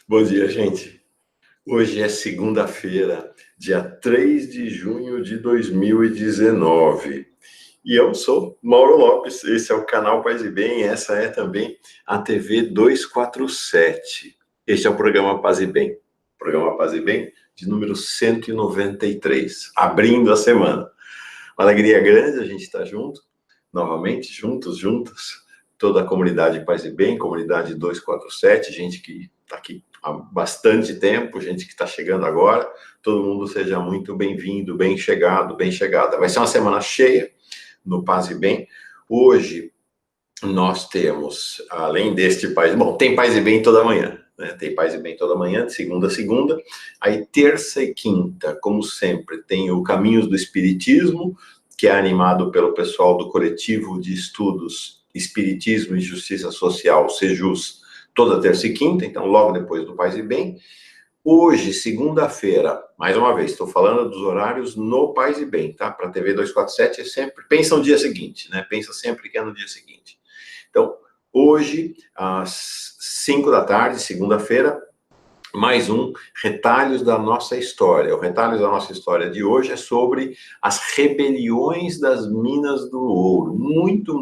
Bom dia, gente. Hoje é segunda-feira, dia 3 de junho de 2019. E eu sou Mauro Lopes, esse é o canal Paz e Bem, essa é também a TV 247. Este é o programa Paz e Bem, programa Paz e Bem de número 193, abrindo a semana. Uma alegria grande a gente estar junto, novamente, juntos, toda a comunidade Paz e Bem, comunidade 247, gente que está aqui há bastante tempo, gente que está chegando agora, todo mundo seja muito bem-vindo, bem chegado, bem chegada. Vai ser uma semana cheia no Paz e Bem. Hoje nós temos, além deste Paz, bom, tem Paz e Bem toda manhã, né? Tem Paz e Bem toda manhã, de segunda a segunda. Aí terça e quinta, como sempre, tem o Caminhos do Espiritismo, que é animado pelo pessoal do Coletivo de Estudos Espiritismo e Justiça Social, Sejus, toda terça e quinta, então logo depois do Paz e Bem. Hoje, segunda-feira, mais uma vez, estou falando dos horários no Paz e Bem, tá? Para a TV 247 é sempre, pensa no dia seguinte, né? Pensa sempre que é no dia seguinte. Então, hoje, às 5 da tarde, segunda-feira, mais um Retalhos da Nossa História. O Retalhos da Nossa História de hoje é sobre as rebeliões das Minas do Ouro. Muito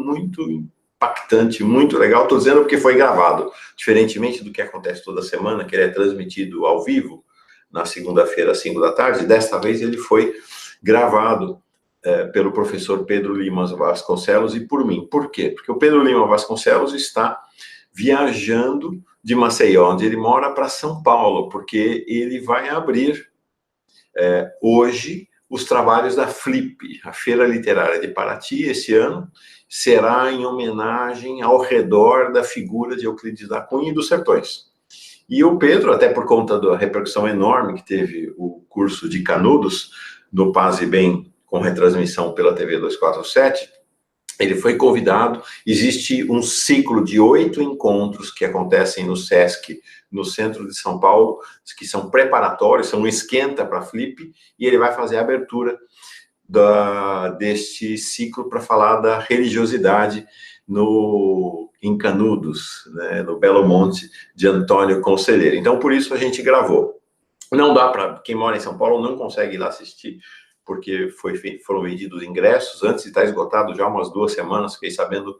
impactante, muito legal. Estou dizendo porque foi gravado. Diferentemente do que acontece toda semana, que ele é transmitido ao vivo, na segunda-feira, às 5 da tarde, desta vez ele foi gravado pelo professor Pedro Lima Vasconcelos e por mim. Por quê? Porque o Pedro Lima Vasconcelos está viajando de Maceió, onde ele mora, para São Paulo, porque ele vai abrir hoje os trabalhos da Flip, a Feira Literária de Paraty. Esse ano será em homenagem ao redor da figura de Euclides da Cunha e dos Sertões. E o Pedro, até por conta da repercussão enorme que teve o curso de Canudos, do Paz e Bem, com retransmissão pela TV 247, ele foi convidado. Existe um ciclo de 8 encontros que acontecem no Sesc, no centro de São Paulo, que são preparatórios, são um esquenta para a Flip, e ele vai fazer a abertura deste ciclo para falar da religiosidade em Canudos, né, no Belo Monte de Antônio Conselheiro. Então, por isso a gente gravou. Não dá para, quem mora em São Paulo não consegue ir lá assistir, porque foram vendidos ingressos antes de estar esgotado já umas 2 semanas, fiquei sabendo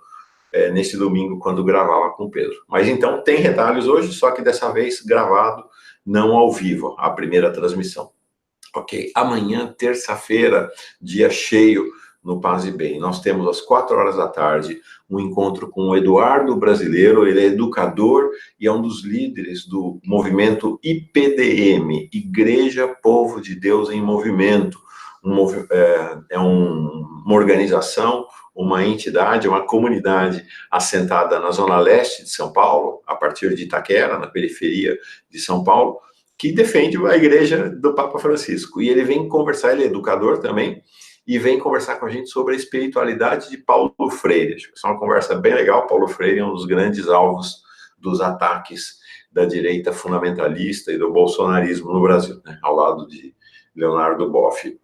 nesse domingo, quando gravava com o Pedro. Mas então, tem retalhos hoje, só que dessa vez gravado, não ao vivo, a primeira transmissão. Ok, amanhã, terça-feira, dia cheio no Paz e Bem. Nós temos às 4 horas da tarde um encontro com o Eduardo Brasileiro. Ele é educador e é um dos líderes do movimento IPDM, Igreja Povo de Deus em Movimento. Uma organização, uma entidade, uma comunidade assentada na zona leste de São Paulo, a partir de Itaquera, na periferia de São Paulo, que defende a igreja do Papa Francisco. E ele vem conversar, ele é educador também, e vem conversar com a gente sobre a espiritualidade de Paulo Freire. Acho que é uma conversa bem legal. Paulo Freire é um dos grandes alvos dos ataques da direita fundamentalista e do bolsonarismo no Brasil, né? Ao lado de Leonardo Boff,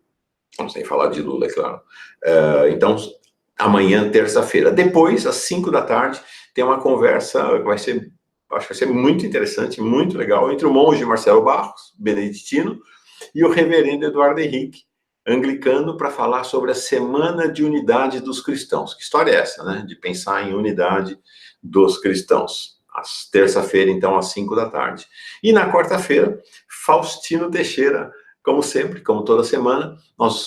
sem falar de Lula, é claro. Então, amanhã, terça-feira. Depois, às 5 da tarde, tem uma conversa que vai ser, acho que vai ser muito interessante, muito legal, entre o monge Marcelo Barros, beneditino, e o reverendo Eduardo Henrique, anglicano, para falar sobre a Semana de Unidade dos Cristãos. Que história é essa, né? De pensar em unidade dos cristãos. Terça-feira, então, às 5 da tarde. E na quarta-feira, Faustino Teixeira, como sempre, como toda semana,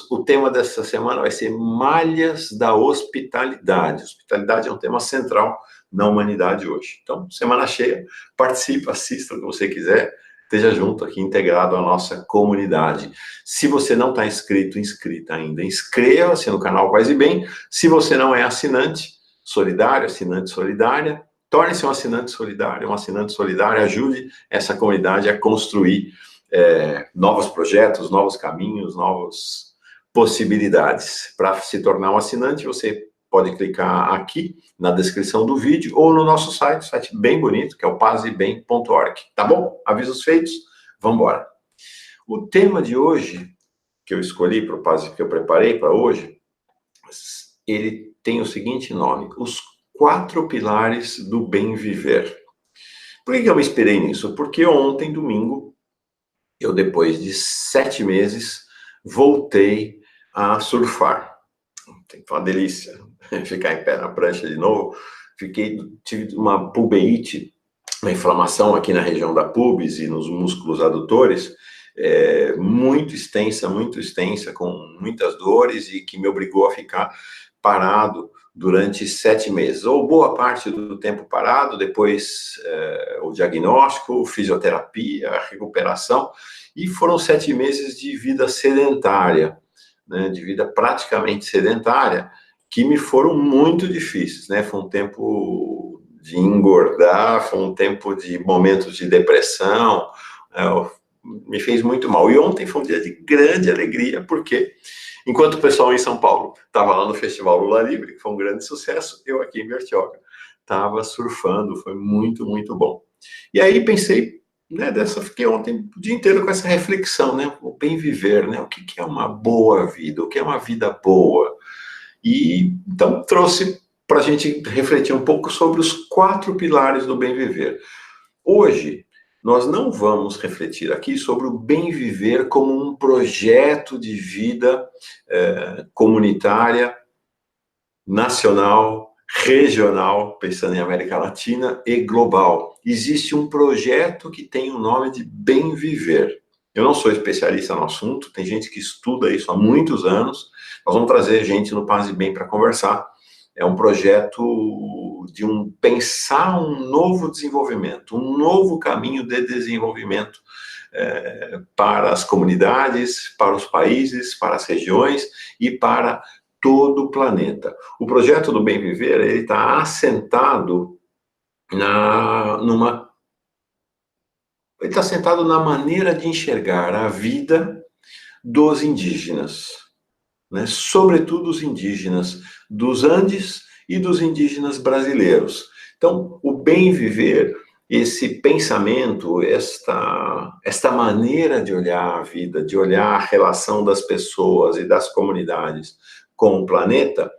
o tema dessa semana vai ser Malhas da Hospitalidade. Hospitalidade é um tema central na humanidade hoje. Então, semana cheia, participa, assista o que você quiser, esteja junto aqui, integrado à nossa comunidade. Se você não está inscrita ainda, inscreva-se no canal Paz e Bem. Se você não é assinante solidário, assinante solidária, torne-se um assinante solidário, ajude essa comunidade a construir novos projetos, novos caminhos, novas possibilidades. Para se tornar um assinante, você pode clicar aqui na descrição do vídeo ou no nosso site bem bonito, que é o pazebem.org. Tá bom? Avisos feitos? Vamos embora. O tema de hoje, que eu escolhi para o Paz, que eu preparei para hoje, ele tem o seguinte nome: os 4 pilares do bem viver. Por que eu me inspirei nisso? Porque ontem, domingo, eu, depois de 7 meses, voltei a surfar. Foi uma delícia ficar em pé na prancha de novo. Tive uma pubeite, uma inflamação aqui na região da pubis e nos músculos adutores, muito extensa, com muitas dores e que me obrigou a ficar parado durante 7 meses, ou boa parte do tempo parado, depois o diagnóstico, fisioterapia, recuperação, e foram 7 meses de vida sedentária, né, de vida praticamente sedentária, que me foram muito difíceis, né? Foi um tempo de engordar, foi um tempo de momentos de depressão, me fez muito mal. E ontem foi um dia de grande alegria, porque enquanto o pessoal em São Paulo estava lá no Festival Lula Livre, que foi um grande sucesso, eu aqui em Bertioga estava surfando, foi muito, muito bom. E aí pensei, né, fiquei ontem o dia inteiro com essa reflexão, né, o bem viver, né, o que é uma boa vida, o que é uma vida boa. E então trouxe para a gente refletir um pouco sobre os 4 pilares do bem viver. Hoje, nós não vamos refletir aqui sobre o bem viver como um projeto de vida comunitária, nacional, regional, pensando em América Latina, e global. Existe um projeto que tem o nome de bem viver. Eu não sou especialista no assunto, tem gente que estuda isso há muitos anos. Nós vamos trazer gente no Paz e Bem para conversar. É um projeto de pensar um novo desenvolvimento, um novo caminho de desenvolvimento para as comunidades, para os países, para as regiões e para todo o planeta. O projeto do Bem Viver, ele está assentado ele está assentado na maneira de enxergar a vida dos indígenas, né? Sobretudo os indígenas dos Andes e dos indígenas brasileiros. Então, o bem viver, esse pensamento, esta maneira de olhar a vida, de olhar a relação das pessoas e das comunidades com o planeta,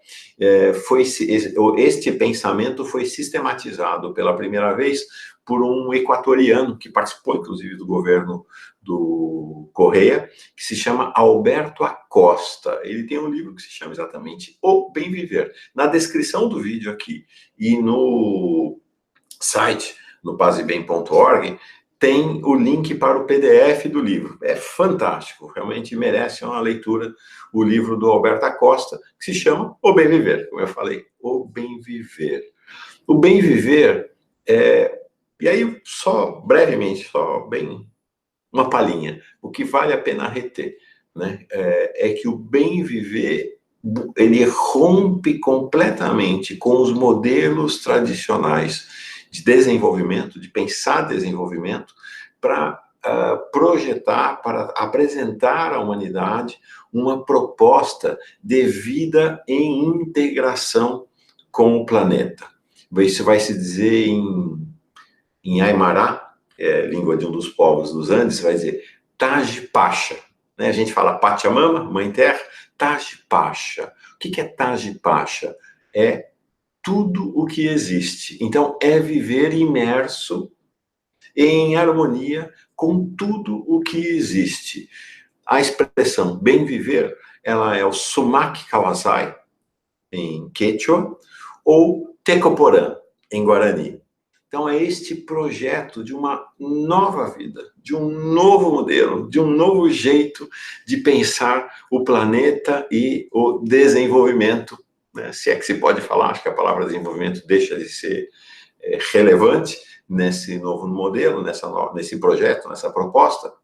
este pensamento foi sistematizado pela primeira vez por um equatoriano que participou, inclusive, do governo do Correia, que se chama Alberto Acosta. Ele tem um livro que se chama exatamente O Bem Viver. Na descrição do vídeo aqui e no site, no pazebem.org, tem o link para o PDF do livro. É fantástico, realmente merece uma leitura, o livro do Alberto Acosta, que se chama O Bem Viver, como eu falei, O Bem Viver. O Bem Viver e aí, só brevemente, só bem uma palhinha, o que vale a pena reter, né, é que o bem viver, ele rompe completamente com os modelos tradicionais de desenvolvimento, de pensar desenvolvimento, para projetar, para apresentar à humanidade uma proposta de vida em integração com o planeta. Isso vai se dizer em Aimará, língua de um dos povos dos Andes, vai dizer Taji Pacha. Né? A gente fala Pachamama, Mãe Terra, Taji Pacha. O que é Taji Pacha? É tudo o que existe. Então, é viver imerso em harmonia com tudo o que existe. A expressão bem viver, ela é o Sumak Kawasai, em Quechua, ou Tecoporã, em Guarani. Então, é este projeto de uma nova vida, de um novo modelo, de um novo jeito de pensar o planeta e o desenvolvimento, né? Se é que se pode falar, acho que a palavra desenvolvimento deixa de ser relevante nesse novo modelo, nesse projeto, nessa proposta,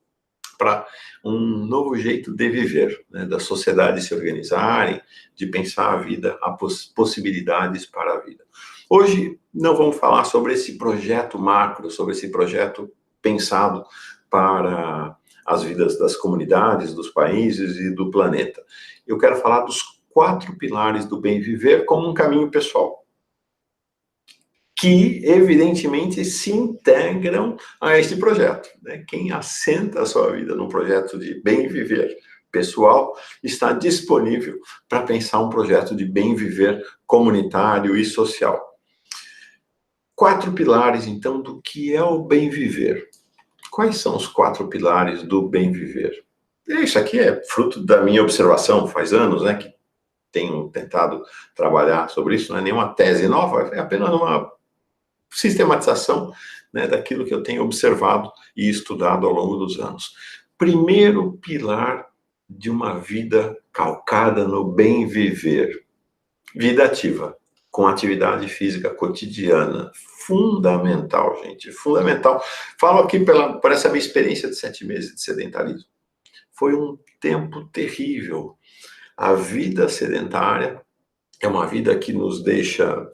para um novo jeito de viver, né? Da sociedade se organizarem, de pensar a vida, as possibilidades para a vida. Hoje não vamos falar sobre esse projeto macro, sobre esse projeto pensado para as vidas das comunidades, dos países e do planeta. Eu quero falar dos 4 pilares do bem viver como um caminho pessoal, que evidentemente se integram a este projeto, né? Quem assenta a sua vida num projeto de bem viver pessoal está disponível para pensar um projeto de bem viver comunitário e social. 4 pilares, então, do que é o bem viver. Quais são os 4 pilares do bem viver? Isso aqui é fruto da minha observação, faz anos, né, que tenho tentado trabalhar sobre isso, não é nenhuma tese nova, é apenas uma sistematização, né, daquilo que eu tenho observado e estudado ao longo dos anos. Primeiro pilar de uma vida calcada no bem viver, vida ativa, com atividade física cotidiana, fundamental, gente, fundamental. Falo aqui por essa minha experiência de 7 meses de sedentarismo. Foi um tempo terrível. A vida sedentária é uma vida que nos deixa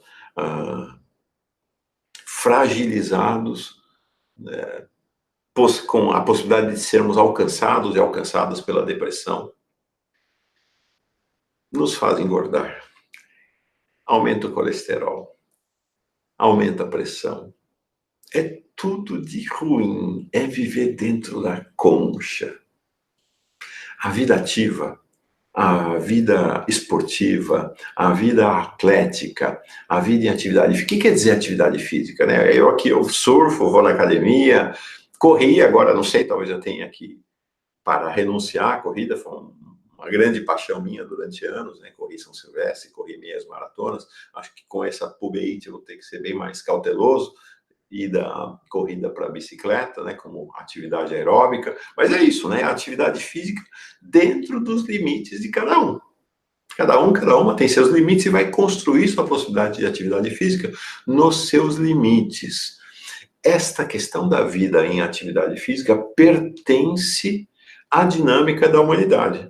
fragilizados, né, com a possibilidade de sermos alcançados e alcançadas pela depressão, nos faz engordar, aumenta o colesterol, aumenta a pressão. É tudo de ruim, é viver dentro da concha. A vida ativa, a vida esportiva, a vida atlética, a vida em atividade física. O que quer dizer atividade física, né? Eu surfo, vou na academia, corri, agora não sei, talvez eu tenha que para renunciar à corrida, foi uma grande paixão minha durante anos, né? Corri São Silvestre, corri meias maratonas, acho que com essa pubeite eu vou ter que ser bem mais cauteloso, e da corrida para bicicleta, né, como atividade aeróbica, mas é isso, né, a atividade física dentro dos limites de cada um. Cada uma tem seus limites e vai construir sua possibilidade de atividade física nos seus limites. Esta questão da vida em atividade física pertence à dinâmica da humanidade,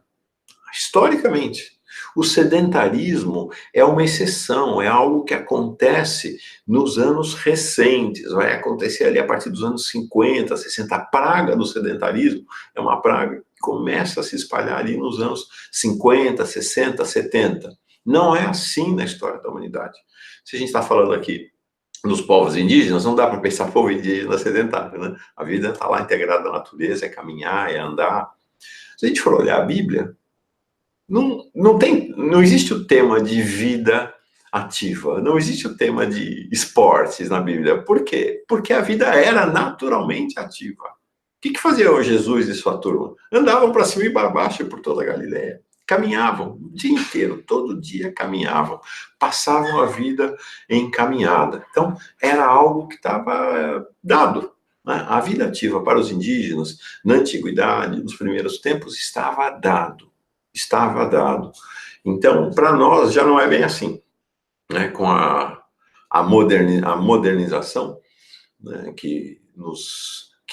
historicamente. O sedentarismo é uma exceção, é algo que acontece nos anos recentes, vai acontecer ali a partir dos anos 50, 60. A praga do sedentarismo é uma praga que começa a se espalhar ali nos anos 50, 60, 70. Não é assim na história da humanidade. Se a gente está falando aqui dos povos indígenas, não dá para pensar povo indígena sedentário, né? A vida está lá integrada na natureza, é caminhar, é andar. Se a gente for olhar a Bíblia, não existe o tema de vida ativa, não existe o tema de esportes na Bíblia. Por quê? Porque a vida era naturalmente ativa. O que fazia Jesus e sua turma? Andavam para cima e para baixo por toda a Galileia. Caminhavam o dia inteiro, todo dia caminhavam, passavam a vida em caminhada. Então, era algo que estava dado. Né? A vida ativa para os indígenas, na antiguidade, nos primeiros tempos, estava dado. Estava dado. Então, para nós, já não é bem assim. Né? Com a modernização, né? que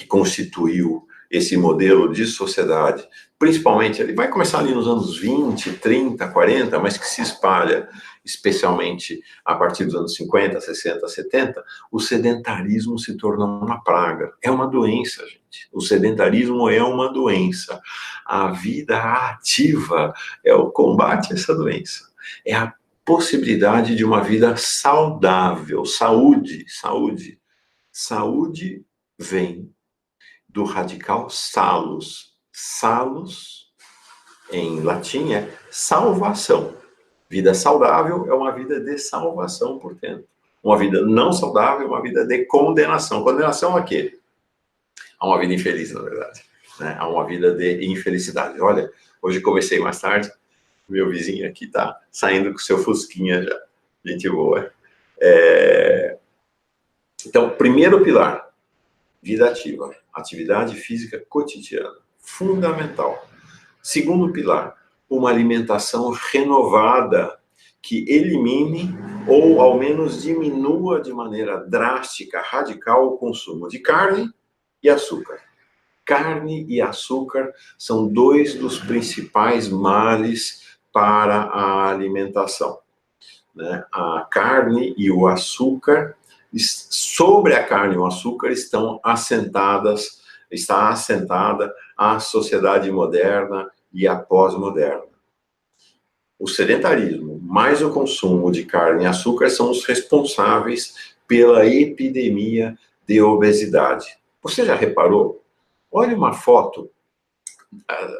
constituiu esse modelo de sociedade, principalmente, ele vai começar ali nos anos 20, 30, 40, mas que se espalha, especialmente a partir dos anos 50, 60, 70, o sedentarismo se torna uma praga. É uma doença, gente. O sedentarismo é uma doença. A vida ativa é o combate a essa doença. É a possibilidade de uma vida saudável, saúde. Saúde vem do radical salus. Salus, em latim, é salvação. Vida saudável é uma vida de salvação, portanto. Uma vida não saudável é uma vida de condenação. Condenação a quê? A uma vida infeliz, na verdade. Né? A uma vida de infelicidade. Olha, hoje comecei mais tarde, meu vizinho aqui está saindo com seu fusquinha já. Gente boa. Então, primeiro pilar, vida ativa, atividade física cotidiana, fundamental. Segundo pilar, uma alimentação renovada que elimine ou ao menos diminua de maneira drástica, radical, o consumo de carne e açúcar. Carne e açúcar são dois dos principais males para a alimentação. Né? A carne e o açúcar, sobre a carne e o açúcar está assentada a sociedade moderna e a pós-moderna. O sedentarismo, mais o consumo de carne e açúcar são os responsáveis pela epidemia de obesidade. Você já reparou? Olha uma foto,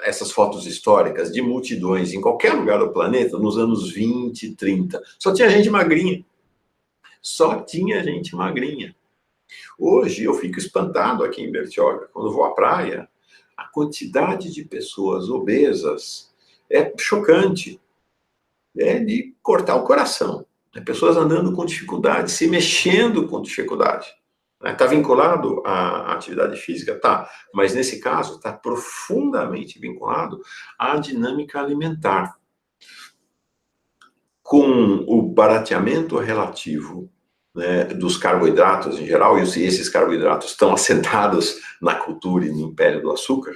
essas fotos históricas de multidões em qualquer lugar do planeta, nos anos 20, 30. Só tinha gente magrinha. só tinha gente magrinha. Hoje eu fico espantado aqui em Bertioga, quando vou à praia, a quantidade de pessoas obesas é chocante, é de cortar o coração. Pessoas andando com dificuldade, se mexendo com dificuldade. Está vinculado à atividade física? Tá, mas nesse caso está profundamente vinculado à dinâmica alimentar. Com o barateamento relativo, né, dos carboidratos em geral, e esses carboidratos estão assentados na cultura e no império do açúcar,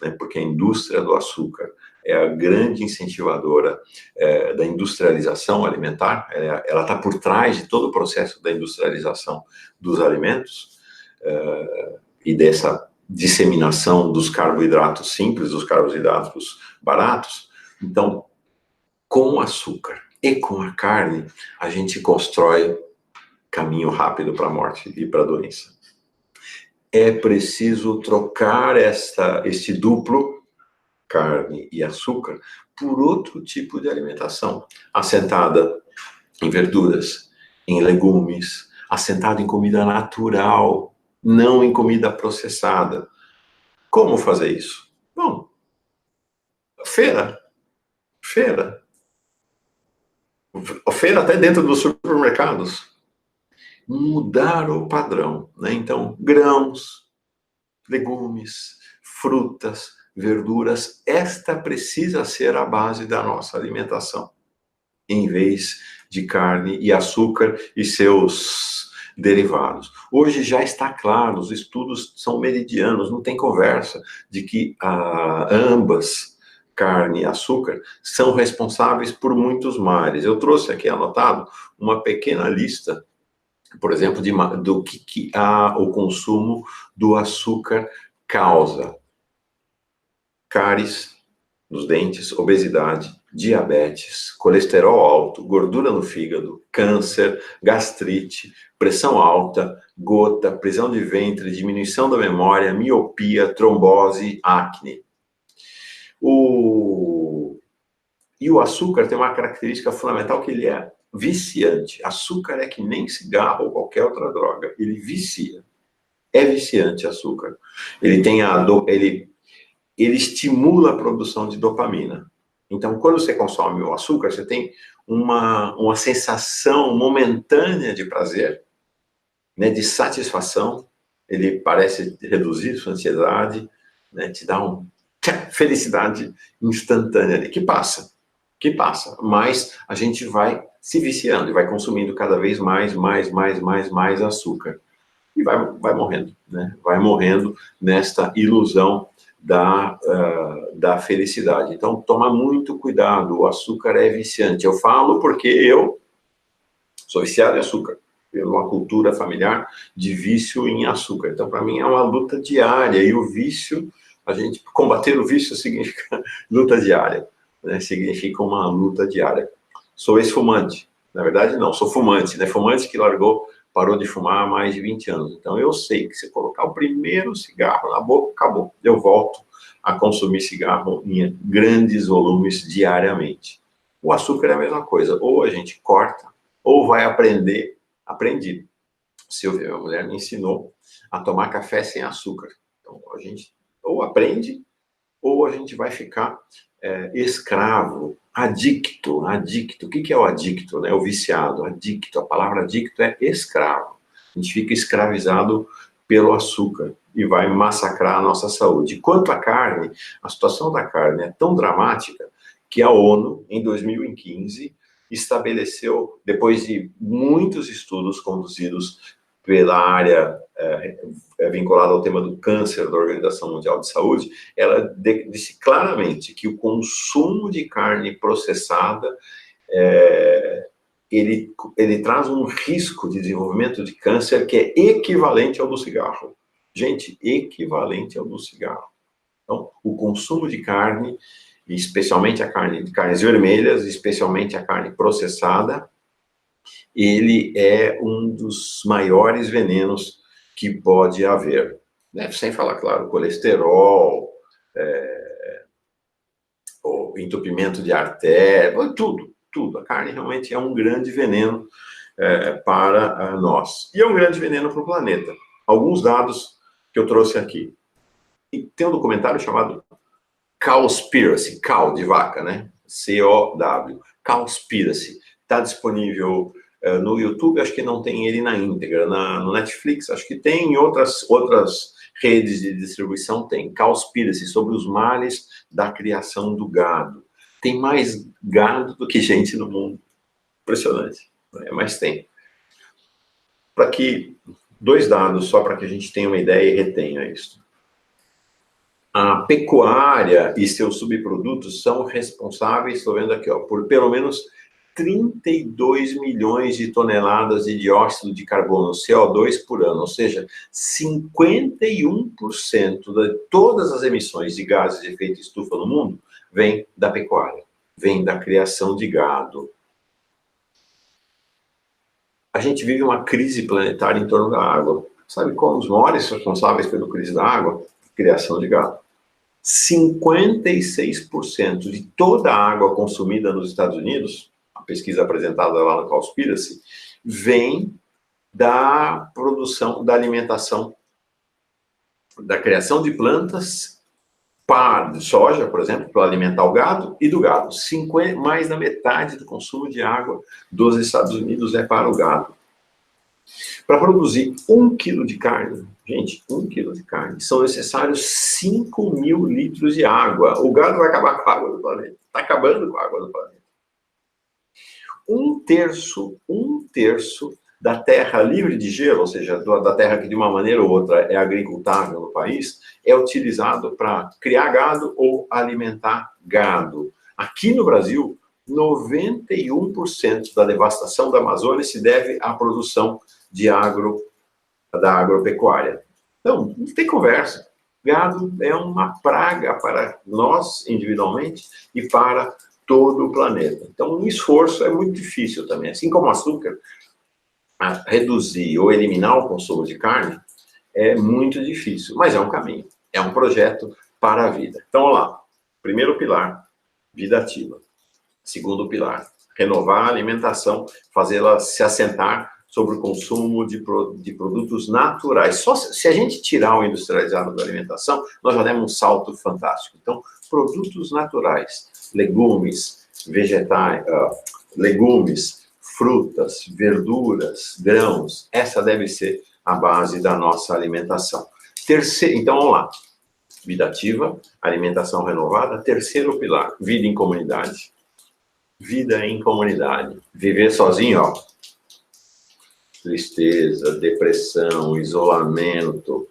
né, porque a indústria do açúcar é a grande incentivadora da industrialização alimentar, ela está por trás de todo o processo da industrialização dos alimentos e dessa disseminação dos carboidratos simples, dos carboidratos baratos. Então, com o açúcar e com a carne, a gente constrói caminho rápido para a morte e para a doença. É preciso trocar este duplo, carne e açúcar, por outro tipo de alimentação, assentada em verduras, em legumes, assentada em comida natural, não em comida processada. Como fazer isso? Bom, feira. Feira até dentro dos supermercados. Mudar o padrão, né? Então, grãos, legumes, frutas, verduras, esta precisa ser a base da nossa alimentação, em vez de carne e açúcar e seus derivados. Hoje já está claro, os estudos são meridianos, não tem conversa de que ambas, carne e açúcar, são responsáveis por muitos males. Eu trouxe aqui anotado uma pequena lista, por exemplo, do que o consumo do açúcar causa: cáries nos dentes, obesidade, diabetes, colesterol alto, gordura no fígado, câncer, gastrite, pressão alta, gota, prisão de ventre, diminuição da memória, miopia, trombose, acne. E o açúcar tem uma característica fundamental, que ele é viciante. Açúcar é que nem cigarro ou qualquer outra droga, ele vicia. É viciante açúcar. Ele estimula a produção de dopamina. Então, quando você consome o açúcar, você tem uma sensação momentânea de prazer, né, de satisfação. Ele parece reduzir sua ansiedade, né, te dá uma felicidade instantânea ali, que passa, mas a gente vai se viciando e vai consumindo cada vez mais açúcar. E vai morrendo, né? Vai morrendo nesta ilusão da felicidade. Então, toma muito cuidado, o açúcar é viciante. Eu falo porque eu sou viciado em açúcar, pela cultura familiar de vício em açúcar. Então, para mim, é uma luta diária, e o vício, combater o vício significa luta diária, né? Significa uma luta diária. Sou ex-fumante, na verdade não, sou fumante, né? Fumante que parou de fumar há mais de 20 anos. Então, eu sei que se colocar o primeiro cigarro na boca, acabou. Eu volto a consumir cigarro em grandes volumes diariamente. O açúcar é a mesma coisa. Ou a gente corta, ou vai aprender. Aprendi. Silvia, minha mulher, me ensinou a tomar café sem açúcar. Então, a gente ou aprende, ou a gente vai ficar escravo, adicto. O que é o adicto, né? O viciado, adicto. A palavra adicto é escravo. A gente fica escravizado pelo açúcar e vai massacrar a nossa saúde. Quanto à carne, a situação da carne é tão dramática que a ONU, em 2015, estabeleceu, depois de muitos estudos conduzidos pela área vinculada ao tema do câncer da Organização Mundial de Saúde, ela disse claramente que o consumo de carne processada ele traz um risco de desenvolvimento de câncer que é equivalente ao do cigarro. Gente, equivalente ao do cigarro. Então, o consumo de carne, especialmente carnes vermelhas, especialmente a carne processada, ele é um dos maiores venenos que pode haver. Né? Sem falar, claro, colesterol, o entupimento de artéria, tudo. A carne realmente é um grande veneno para nós. E é um grande veneno para o planeta. Alguns dados que eu trouxe aqui. E tem um documentário chamado Cowspiracy, cow de vaca, né? C-O-W, Cowspiracy. Está disponível no YouTube, acho que não tem ele na íntegra. No Netflix, acho que tem, em outras redes de distribuição tem. Cowspiracy, sobre os males da criação do gado. Tem mais gado do que gente no mundo. Impressionante, né? Mas tem. Para que, 2 dados, só para que a gente tenha uma ideia e retenha isso. A pecuária e seus subprodutos são responsáveis, estou vendo aqui, ó, por pelo menos 32 milhões de toneladas de dióxido de carbono, CO2, por ano, ou seja, 51% de todas as emissões de gases de efeito estufa no mundo vem da pecuária, vem da criação de gado. A gente vive uma crise planetária em torno da água. Sabe qual os maiores responsáveis pela crise da água? Criação de gado. 56% de toda a água consumida nos Estados Unidos, a pesquisa apresentada lá no Cowspiracy, vem da produção, da alimentação, da criação de plantas de soja, por exemplo, para alimentar o gado, e do gado. Mais da metade do consumo de água dos Estados Unidos é para o gado. Para produzir 1 quilo de carne, gente, 1 quilo de carne, são necessários 5.000 litros de água. O gado vai acabar com a água do planeta. Está acabando com a água do planeta. Um terço da terra livre de gelo, ou seja, da terra que de uma maneira ou outra é agricultável no país, é utilizado para criar gado ou alimentar gado. Aqui no Brasil, 91% da devastação da Amazônia se deve à produção da agropecuária. Então, não tem conversa. Gado é uma praga para nós, individualmente, e para todo o planeta. Então, o esforço é muito difícil também. Assim como o açúcar, reduzir ou eliminar o consumo de carne é muito difícil, mas é um caminho, é um projeto para a vida. Então, vamos lá. Primeiro pilar, vida ativa. Segundo pilar, renovar a alimentação, fazê-la se assentar sobre o consumo de produtos naturais. Só se a gente tirar o industrializado da alimentação, nós já demos um salto fantástico. Então, produtos naturais, legumes, vegetais, legumes, frutas, verduras, grãos, essa deve ser a base da nossa alimentação. Então, vamos lá. Vida ativa, alimentação renovada. Terceiro pilar, vida em comunidade. Vida em comunidade. Viver sozinho, ó. Tristeza, depressão, isolamento,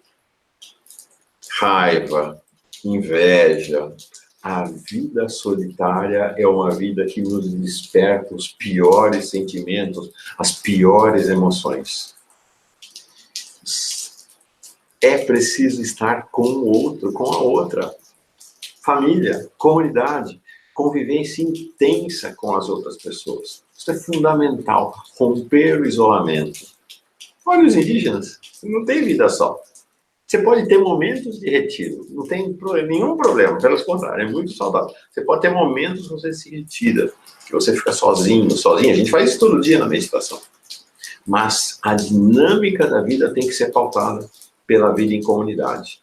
raiva, inveja. A vida solitária é uma vida que nos desperta os piores sentimentos, as piores emoções. É preciso estar com o outro, com a outra. Família, comunidade, convivência intensa com as outras pessoas. Isso é fundamental, romper o isolamento. Olha os indígenas, não tem vida só. Você pode ter momentos de retiro, não tem nenhum problema, pelo contrário, é muito saudável. Você pode ter momentos que você se retira, que você fica sozinho, sozinha. A gente faz isso todo dia na meditação. Mas a dinâmica da vida tem que ser pautada pela vida em comunidade.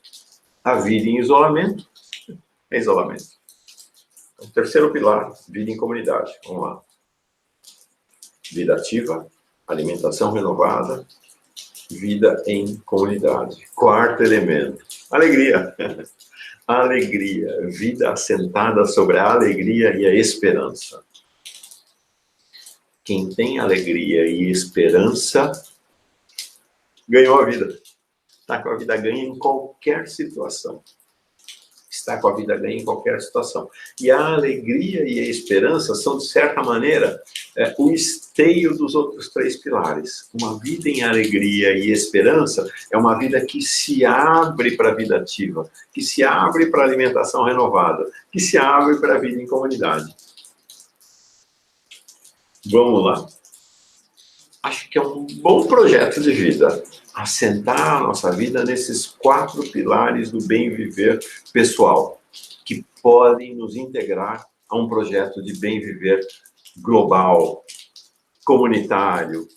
A vida em isolamento é isolamento. Então, terceiro pilar, vida em comunidade. Vamos lá. Vida ativa, alimentação renovada, vida em comunidade. Quarto elemento, alegria. Alegria, vida assentada sobre a alegria e a esperança. Quem tem alegria e esperança ganhou a vida. Está com a vida ganha em qualquer situação. Está com a vida ganha em qualquer situação. E a alegria e a esperança são, de certa maneira, o esteio dos outros 3 pilares. Uma vida em alegria e esperança é uma vida que se abre para a vida ativa, que se abre para a alimentação renovada, que se abre para a vida em comunidade. Vamos lá. Acho que é um bom projeto de vida. Assentar a nossa vida nesses 4 pilares do bem viver pessoal, que podem nos integrar a um projeto de bem viver global, comunitário,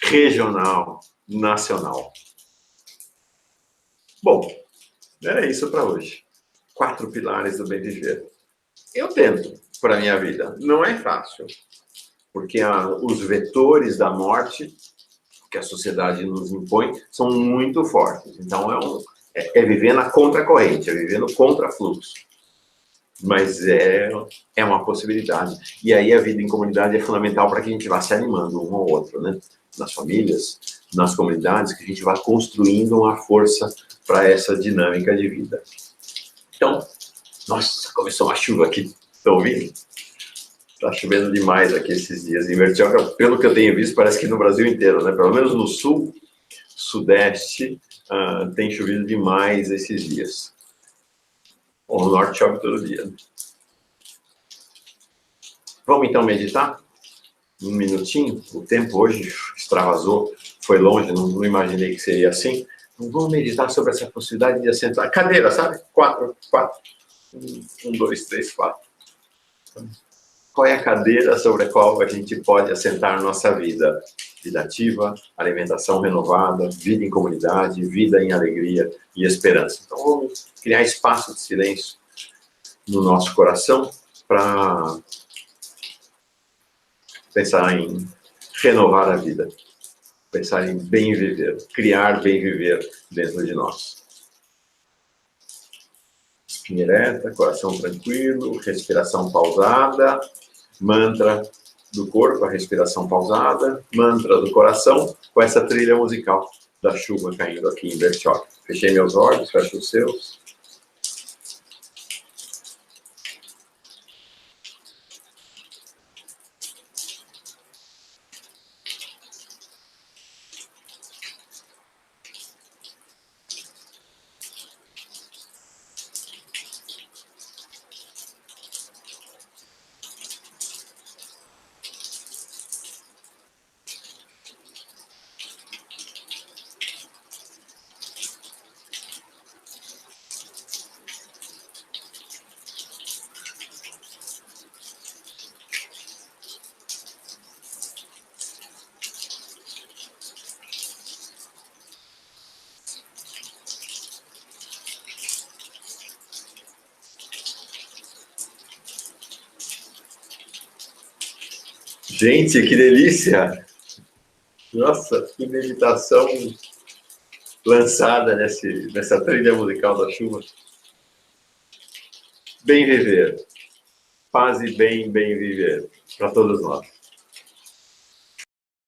regional, nacional. Bom, era isso para hoje. 4 pilares do bem viver. Eu tento para a minha vida. Não é fácil, porque os vetores da morte que a sociedade nos impõe são muito fortes. Então, é viver na contracorrente, é viver no contrafluxo. Mas é uma possibilidade. E aí a vida em comunidade é fundamental para que a gente vá se animando um ao outro, né? Nas famílias, nas comunidades, que a gente vá construindo uma força para essa dinâmica de vida. Então, nossa, começou uma chuva aqui, estão ouvindo? Está chovendo demais aqui esses dias. Em Bertioga, pelo que eu tenho visto, parece que no Brasil inteiro, né? Pelo menos no sul, sudeste, tem chovido demais esses dias. O norte chove todo dia. Vamos então meditar? Um minutinho? O tempo hoje extravasou, foi longe, não imaginei que seria assim. Então, vamos meditar sobre essa possibilidade de assentar. Cadeira, sabe? 4. 1, 2, 3, 4. Qual é a cadeira sobre a qual a gente pode assentar nossa vida? Vida ativa, alimentação renovada, vida em comunidade, vida em alegria e esperança. Então, vamos criar espaço de silêncio no nosso coração para pensar em renovar a vida, pensar em bem viver, criar bem viver dentro de nós. Espinha ereta, coração tranquilo, respiração pausada, mantra do corpo, a respiração pausada, mantra do coração, com essa trilha musical da chuva caindo aqui em Bertioga. Fechei meus olhos, fecho os seus. Gente, que delícia! Nossa, que meditação lançada nessa trilha musical da chuva. Bem viver. Paz e bem viver para todos nós.